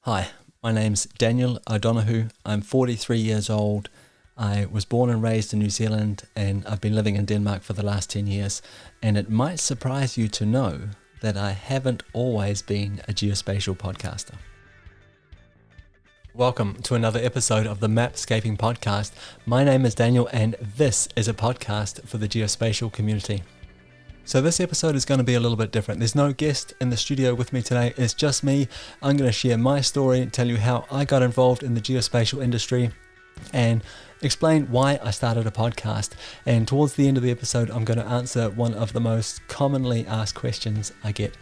Hi, my name's Daniel O'Donoghue. I'm 43 years old. I was born and raised in New Zealand, and I've been living in Denmark for the last 10 years. And it might surprise you to know that I haven't always been a geospatial podcaster. Welcome to another episode of the Mapscaping Podcast. My name is Daniel, and this is a podcast for the geospatial community. So this episode is going to be a little bit different. There's no guest in the studio with me today. It's just me. I'm going to share my story, tell you how I got involved in the geospatial industry, and explain why I started a podcast. And towards the end of the episode, I'm going to answer one of the most commonly asked questions I get.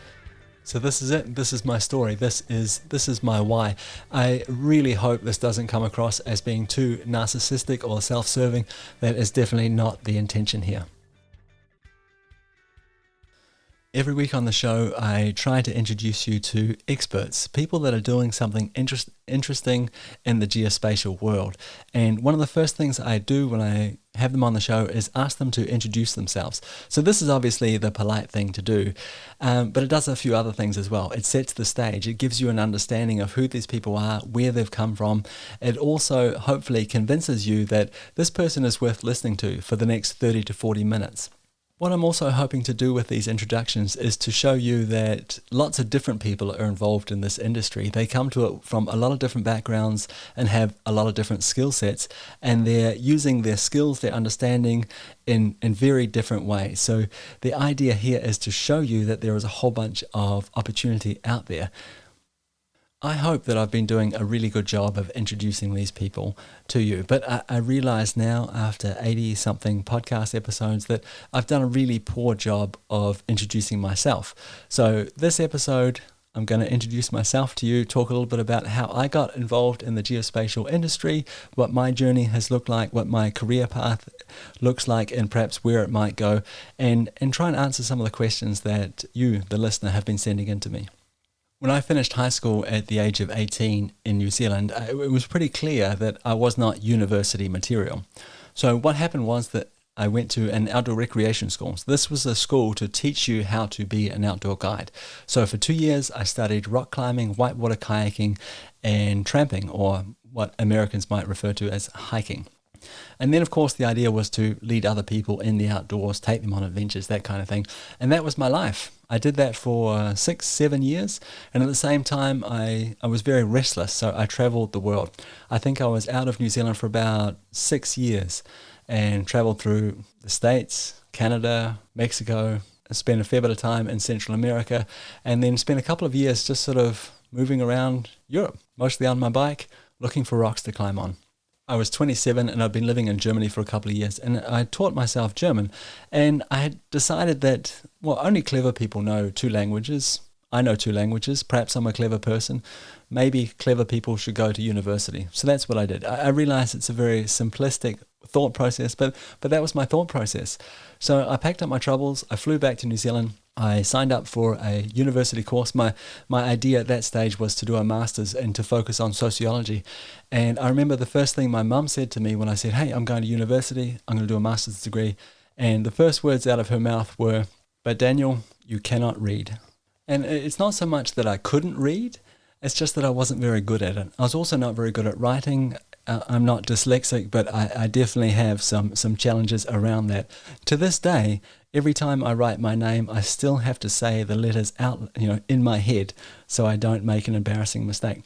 So this is it. This is my story. This is my why. I really hope this doesn't come across as being too narcissistic or self-serving. That is definitely not the intention here. Every week on the show, I try to introduce you to experts, people that are doing something interesting in the geospatial world. And one of the first things I do when I have them on the show is ask them to introduce themselves. So this is obviously the polite thing to do, but it does a few other things as well. It sets the stage. It gives you an understanding of who these people are, where they've come from. It also hopefully convinces you that this person is worth listening to for the next 30 to 40 minutes. What I'm also hoping to do with these introductions is to show you that lots of different people are involved in this industry. They come to it from a lot of different backgrounds and have a lot of different skill sets, and they're using their skills, their understanding in very different ways. So the idea here is to show you that there is a whole bunch of opportunity out there. I hope that I've been doing a really good job of introducing these people to you, but I realize now after 80-something podcast episodes that I've done a really poor job of introducing myself. So this episode, I'm going to introduce myself to you, talk a little bit about how I got involved in the geospatial industry, what my journey has looked like, what my career path looks like, and perhaps where it might go, and try and answer some of the questions that you, the listener, have been sending in to me. When I finished high school at the age of 18 in New Zealand, it was pretty clear that I was not university material. So what happened was that I went to an outdoor recreation school. So this was a school to teach you how to be an outdoor guide. So for 2 years, I studied rock climbing, whitewater kayaking, and tramping, or what Americans might refer to as hiking. And then, of course, the idea was to lead other people in the outdoors, take them on adventures, that kind of thing. And that was my life. I did that for 6-7 years. And at the same time, I was very restless. So I traveled the world. I think I was out of New Zealand for about 6 years and traveled through the States, Canada, Mexico, spent a fair bit of time in Central America, and then spent a couple of years just sort of moving around Europe, mostly on my bike, looking for rocks to climb on. I was 27 and I'd been living in Germany for a couple of years, and I taught myself German, and I had decided that, well, only clever people know 2 languages. I know 2 languages. Perhaps I'm a clever person. Maybe clever people should go to university. So that's what I did. I realized it's a very simplistic thought process, but that was my thought process. So I packed up my troubles. I flew back to New Zealand. I signed up for a university course. My idea at that stage was to do a master's and to focus on sociology. And I remember the first thing my mum said to me when I said, "Hey, I'm going to university. I'm going to do a master's degree." And the first words out of her mouth were, "But Daniel, you cannot read." And it's not so much that I couldn't read, it's just that I wasn't very good at it. I was also not very good at writing. I'm not dyslexic, but I definitely have some challenges around that. To this day, every time I write my name, I still have to say the letters out, in my head, so I don't make an embarrassing mistake.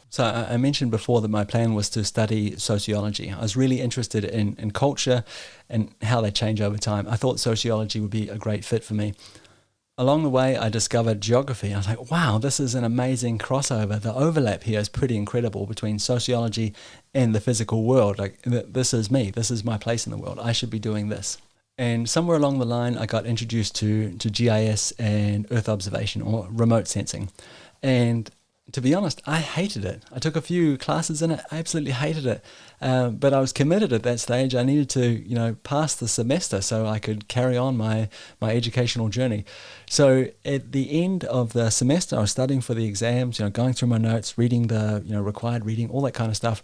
So I mentioned before that my plan was to study sociology. I was really interested in culture and how they change over time. I thought sociology would be a great fit for me. Along the way, I discovered geography. I was like, wow, this is an amazing crossover. The overlap here is pretty incredible between sociology and the physical world. Like, this is me. This is my place in the world. I should be doing this. And somewhere along the line, I got introduced to GIS and Earth observation, or remote sensing. And to be honest, I hated it. I took a few classes in it. I absolutely hated it. But I was committed at that stage. I needed to, pass the semester so I could carry on my educational journey. So at the end of the semester, I was studying for the exams, going through my notes, reading the, required reading, all that kind of stuff.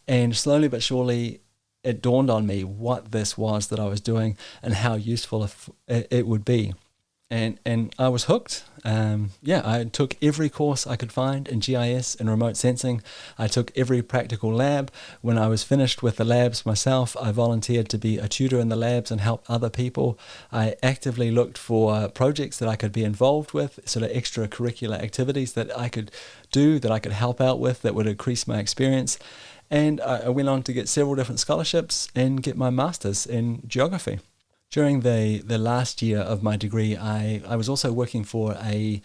And slowly but surely, it dawned on me what this was that I was doing and how useful it would be. And I was hooked. I took every course I could find in GIS and remote sensing. I took every practical lab. When I was finished with the labs myself, I volunteered to be a tutor in the labs and help other people. I actively looked for projects that I could be involved with, sort of extracurricular activities that I could do, that I could help out with, that would increase my experience. And I went on to get several different scholarships and get my master's in geography. During the last year of my degree, I was also working for a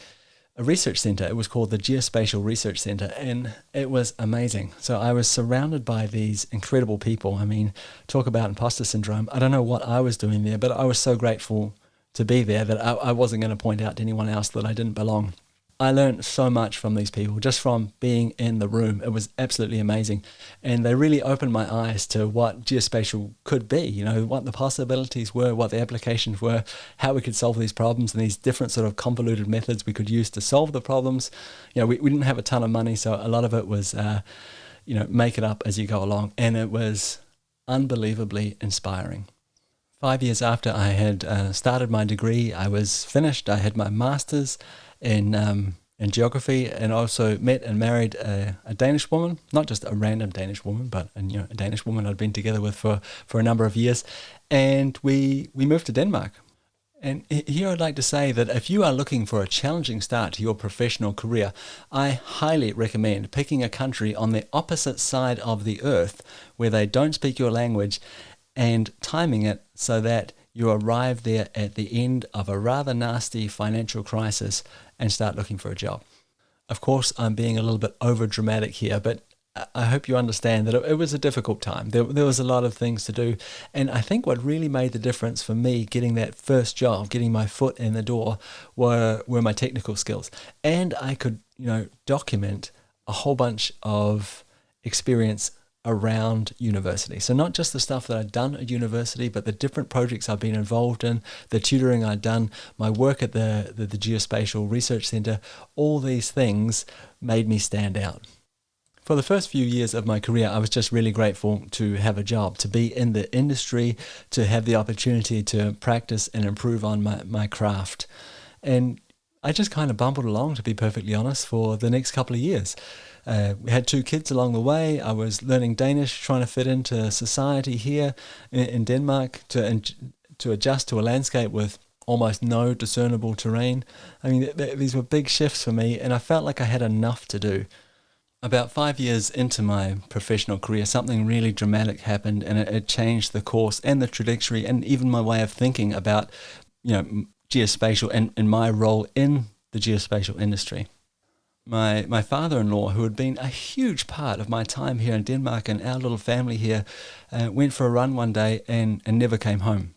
research centre. It was called the Geospatial Research Centre, and it was amazing. So I was surrounded by these incredible people. I mean, talk about imposter syndrome. I don't know what I was doing there, but I was so grateful to be there that I wasn't going to point out to anyone else that I didn't belong. I learned so much from these people, just from being in the room. It was absolutely amazing. And they really opened my eyes to what geospatial could be, you know, what the possibilities were, what the applications were, how we could solve these problems, and these different sort of convoluted methods we could use to solve the problems. You know, we didn't have a ton of money, so a lot of it was, make it up as you go along. And it was unbelievably inspiring. 5 years after I had started my degree, I was finished. I had my master's in geography, and also met and married a Danish woman, not just a random Danish woman, but a Danish woman I'd been together with for a number of years. And we moved to Denmark. And here I'd like to say that if you are looking for a challenging start to your professional career, I highly recommend picking a country on the opposite side of the earth where they don't speak your language, and timing it so that you arrive there at the end of a rather nasty financial crisis and start looking for a job. Of course, I'm being a little bit over dramatic here, but I hope you understand that it was a difficult time. There was a lot of things to do. And I think what really made the difference for me getting that first job, getting my foot in the door, were my technical skills. And I could, document a whole bunch of experience around university. So not just the stuff that I'd done at university, but the different projects I've been involved in, the tutoring I'd done, my work at the Geospatial Research Centre. All these things made me stand out. For the first few years of my career, I was just really grateful to have a job, to be in the industry, to have the opportunity to practice and improve on my craft. And I just kind of bumbled along, to be perfectly honest, for the next couple of years. We had 2 kids along the way. I was learning Danish, trying to fit into society here in Denmark, to adjust to a landscape with almost no discernible terrain. I mean, these were big shifts for me, and I felt like I had enough to do. About 5 years into my professional career, something really dramatic happened, and it changed the course and the trajectory and even my way of thinking about, geospatial and my role in the geospatial industry. My father-in-law, who had been a huge part of my time here in Denmark and our little family here, went for a run one day and never came home.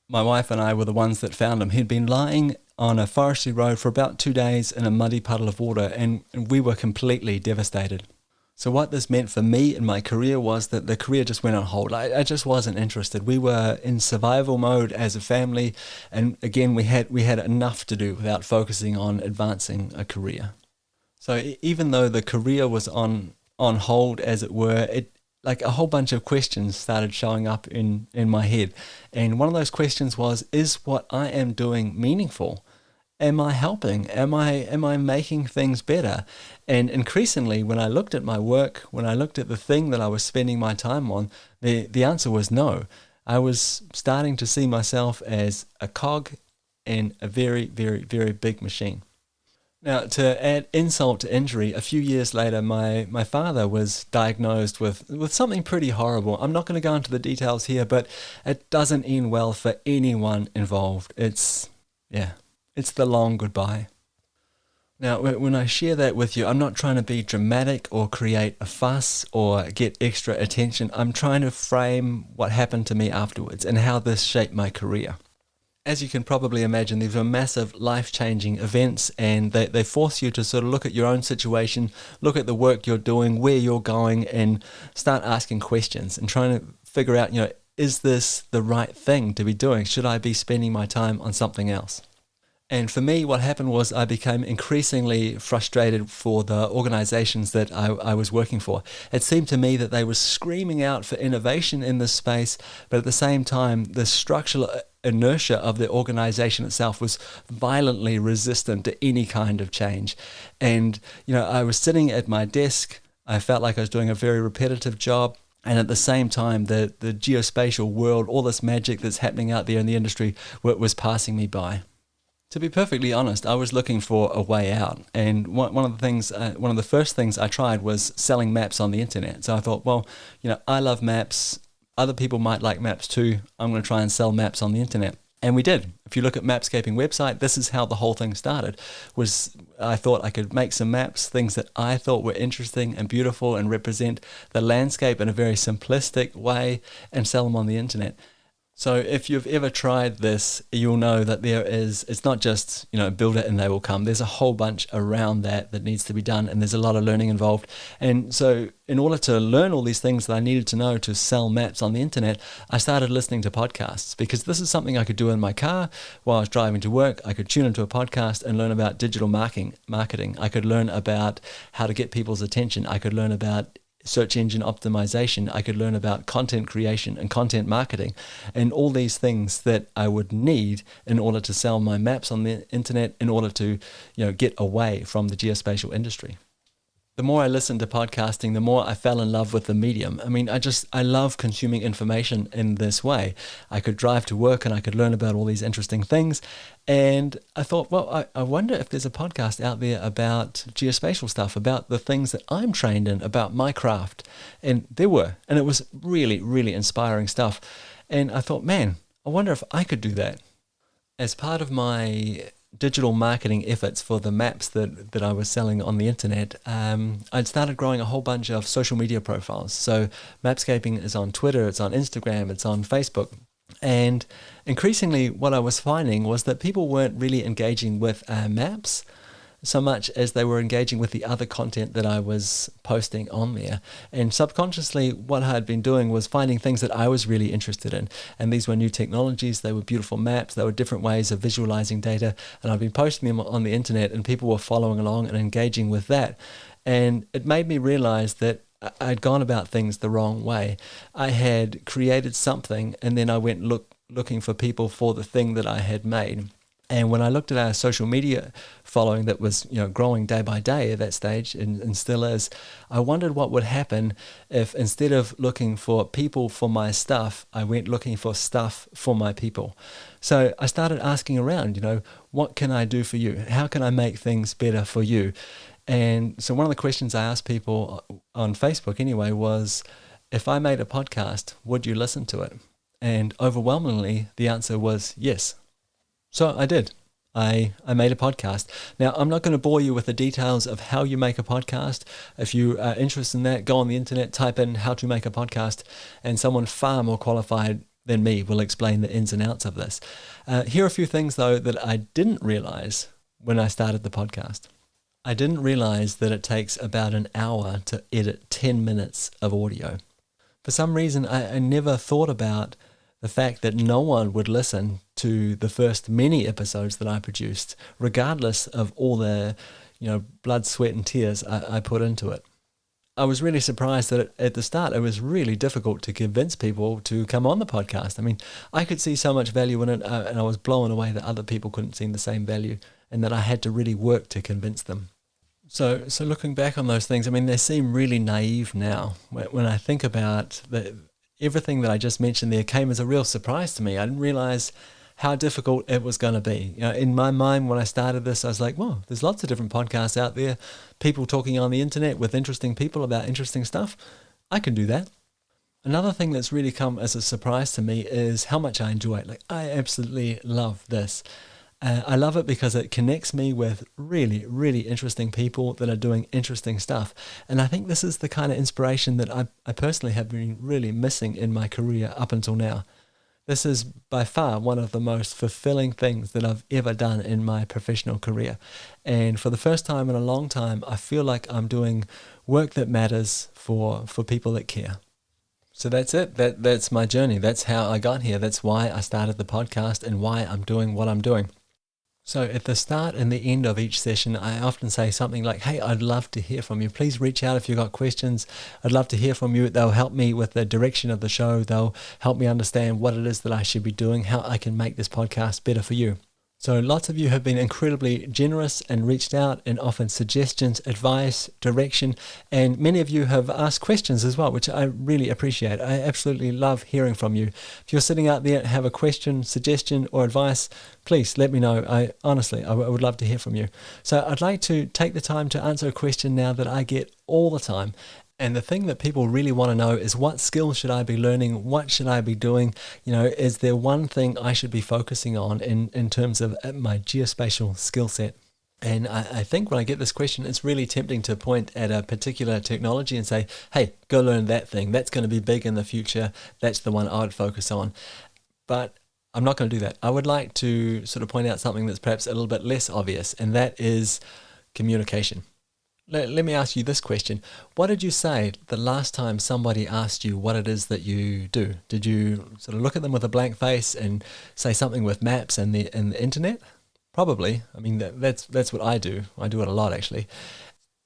My wife and I were the ones that found him. He'd been lying on a forestry road for about 2 days in a muddy puddle of water, and we were completely devastated. So what this meant for me in my career was that the career just went on hold. I just wasn't interested. We were in survival mode as a family, and again, we had enough to do without focusing on advancing a career. So even though the career was on hold, as it were, like a whole bunch of questions started showing up in my head. And one of those questions was, is what I am doing meaningful? Am I helping? Am I making things better? And increasingly, when I looked at my work, when I looked at the thing that I was spending my time on, the answer was no. I was starting to see myself as a cog in a very, very, very big machine. Now, to add insult to injury, a few years later, my father was diagnosed with something pretty horrible. I'm not going to go into the details here, but it doesn't end well for anyone involved. It's the long goodbye. Now, when I share that with you, I'm not trying to be dramatic or create a fuss or get extra attention. I'm trying to frame what happened to me afterwards and how this shaped my career. As you can probably imagine, these were massive life-changing events, and they force you to sort of look at your own situation, look at the work you're doing, where you're going, and start asking questions and trying to figure out, is this the right thing to be doing? Should I be spending my time on something else? And for me, what happened was I became increasingly frustrated for the organizations that I was working for. It seemed to me that they were screaming out for innovation in this space, but at the same time, the structural inertia of the organization itself was violently resistant to any kind of change. And, I was sitting at my desk. I felt like I was doing a very repetitive job. And at the same time, the geospatial world, all this magic that's happening out there in the industry was passing me by. To be perfectly honest, I was looking for a way out, and one of the first things I tried was selling maps on the internet. So I thought, well, I love maps. Other people might like maps too. I'm going to try and sell maps on the internet. And we did. If you look at Mapscaping website, this is how the whole thing started. I thought I could make some maps, things that I thought were interesting and beautiful and represent the landscape in a very simplistic way, and sell them on the internet. So if you've ever tried this, you'll know that it's not just, build it and they will come. There's a whole bunch around that needs to be done, and there's a lot of learning involved. And so in order to learn all these things that I needed to know to sell maps on the internet, I started listening to podcasts, because this is something I could do in my car while I was driving to work. I could tune into a podcast and learn about digital marketing. I could learn about how to get people's attention. I could learn about search engine optimization. I could learn about content creation and content marketing, and all these things that I would need in order to sell my maps on the internet, in order to get away from the geospatial industry. The more I listened to podcasting, the more I fell in love with the medium. I mean, I love consuming information in this way. I could drive to work and I could learn about all these interesting things. And I thought, well, I wonder if there's a podcast out there about geospatial stuff, about the things that I'm trained in, about my craft. And there were. And it was really, really inspiring stuff. And I thought, man, I wonder if I could do that. As part of my digital marketing efforts for the maps that I was selling on the internet, I'd started growing a whole bunch of social media profiles. So Mapscaping is on Twitter, it's on Instagram, it's on Facebook. And increasingly what I was finding was that people weren't really engaging with maps so much as they were engaging with the other content that I was posting on there. And subconsciously, what I had been doing was finding things that I was really interested in. And these were new technologies, they were beautiful maps, they were different ways of visualizing data. And I've been posting them on the internet, and people were following along and engaging with that. And it made me realize that I'd gone about things the wrong way. I had created something, and then I went looking for people for the thing that I had made. And when I looked at our social media following that was growing day by day at that stage, and still is, I wondered what would happen if, instead of looking for people for my stuff, I went looking for stuff for my people. So I started asking around, what can I do for you? How can I make things better for you? And so one of the questions I asked people on Facebook anyway was, if I made a podcast, would you listen to it? And overwhelmingly, the answer was yes. So I did. I made a podcast. Now, I'm not going to bore you with the details of how you make a podcast. If you are interested in that, go on the internet, type in how to make a podcast, and someone far more qualified than me will explain the ins and outs of this. Here are a few things, though, that I didn't realize when I started the podcast. I didn't realize that it takes about an hour to edit 10 minutes of audio. For some reason, I never thought about the fact that no one would listen to the first many episodes that I produced, regardless of all the, blood, sweat, and tears I put into it. I was really surprised that at the start it was really difficult to convince people to come on the podcast. I mean, I could see so much value in it, and I was blown away that other people couldn't see the same value, and that I had to really work to convince them. So looking back on those things, I mean, they seem really naive now. When I think about everything that I just mentioned there came as a real surprise to me. I didn't realize how difficult it was going to be. In my mind, when I started this, I was like, well, there's lots of different podcasts out there, people talking on the internet with interesting people about interesting stuff. I can do that. Another thing that's really come as a surprise to me is how much I enjoy it. Like, I absolutely love this. I love it because it connects me with really, really interesting people that are doing interesting stuff. And I think this is the kind of inspiration that I personally have been really missing in my career up until now. This is by far one of the most fulfilling things that I've ever done in my professional career. And for the first time in a long time, I feel like I'm doing work that matters for people that care. So that's it. That's my journey. That's how I got here. That's why I started the podcast and why I'm doing what I'm doing. So at the start and the end of each session, I often say something like, hey, I'd love to hear from you. Please reach out if you've got questions. I'd love to hear from you. They'll help me with the direction of the show. They'll help me understand what it is that I should be doing, how I can make this podcast better for you. So lots of you have been incredibly generous and reached out and offered suggestions, advice, direction, and many of you have asked questions as well, which I really appreciate. I absolutely love hearing from you. If you're sitting out there and have a question, suggestion, or advice, please let me know. I would love to hear from you. So I'd like to take the time to answer a question now that I get all the time. And the thing that people really want to know is, what skills should I be learning? What should I be doing? Is there one thing I should be focusing on in terms of my geospatial skill set? And I think when I get this question, it's really tempting to point at a particular technology and say, hey, go learn that thing. That's going to be big in the future. That's the one I would focus on. But I'm not going to do that. I would like to sort of point out something that's perhaps a little bit less obvious, and that is communication. Let me ask you this question. What did you say the last time somebody asked you what it is that you do? Did you sort of look at them with a blank face and say something with maps and the internet? Probably. I mean, that's what I do. I do it a lot, actually.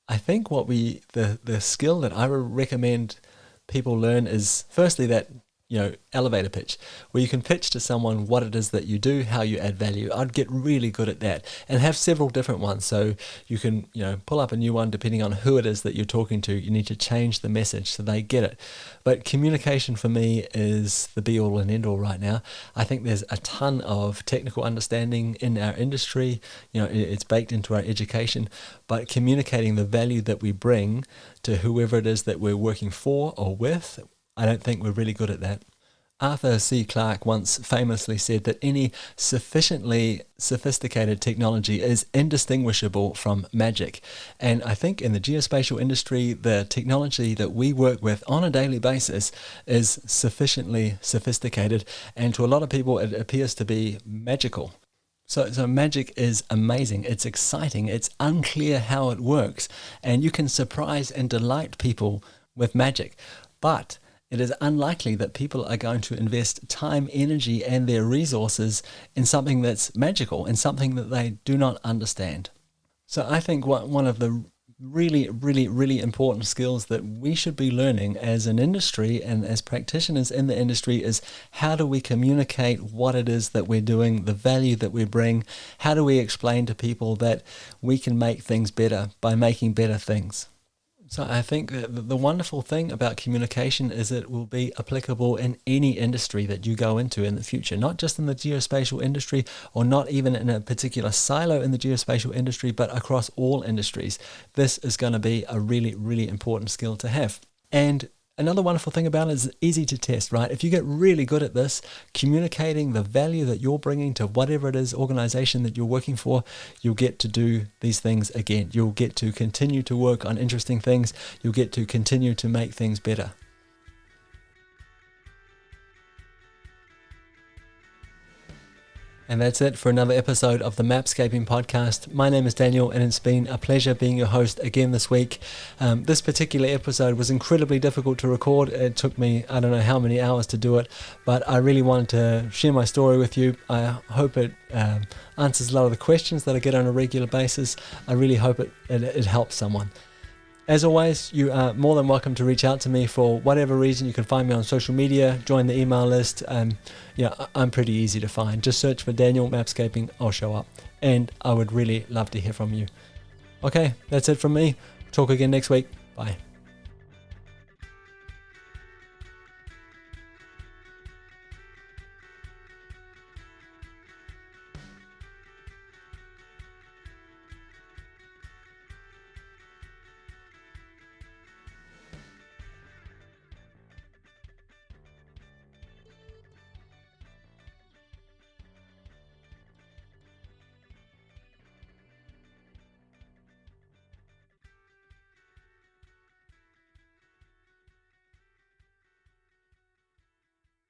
I think the skill that I would recommend people learn is, firstly, that elevator pitch, where you can pitch to someone what it is that you do, how you add value. I'd get really good at that and have several different ones. So you can, pull up a new one depending on who it is that you're talking to. You need to change the message so they get it. But communication for me is the be all and end all right now. I think there's a ton of technical understanding in our industry. It's baked into our education, but communicating the value that we bring to whoever it is that we're working for or with, I don't think we're really good at that. Arthur C. Clarke once famously said that any sufficiently sophisticated technology is indistinguishable from magic. And I think in the geospatial industry, the technology that we work with on a daily basis is sufficiently sophisticated. And to a lot of people, it appears to be magical. So magic is amazing. It's exciting. It's unclear how it works. And you can surprise and delight people with magic. But it is unlikely that people are going to invest time, energy, and their resources in something that's magical, in something that they do not understand. So I think one of the really, really, really important skills that we should be learning as an industry and as practitioners in the industry is, how do we communicate what it is that we're doing, the value that we bring? How do we explain to people that we can make things better by making better things? So I think that the wonderful thing about communication is it will be applicable in any industry that you go into in the future, not just in the geospatial industry or not even in a particular silo in the geospatial industry, but across all industries. This is going to be a really, really important skill to have. And another wonderful thing about it is it's easy to test, right? If you get really good at this, communicating the value that you're bringing to whatever it is, organization that you're working for, you'll get to do these things again. You'll get to continue to work on interesting things. You'll get to continue to make things better. And that's it for another episode of the Mapscaping Podcast. My name is Daniel, and it's been a pleasure being your host again this week. This particular episode was incredibly difficult to record. It took me, I don't know how many hours to do it, but I really wanted to share my story with you. I hope it answers a lot of the questions that I get on a regular basis. I really hope it helps someone. As always, you are more than welcome to reach out to me for whatever reason. You can find me on social media, join the email list. I'm pretty easy to find. Just search for Daniel Mapscaping, I'll show up. And I would really love to hear from you. Okay, that's it from me. Talk again next week. Bye.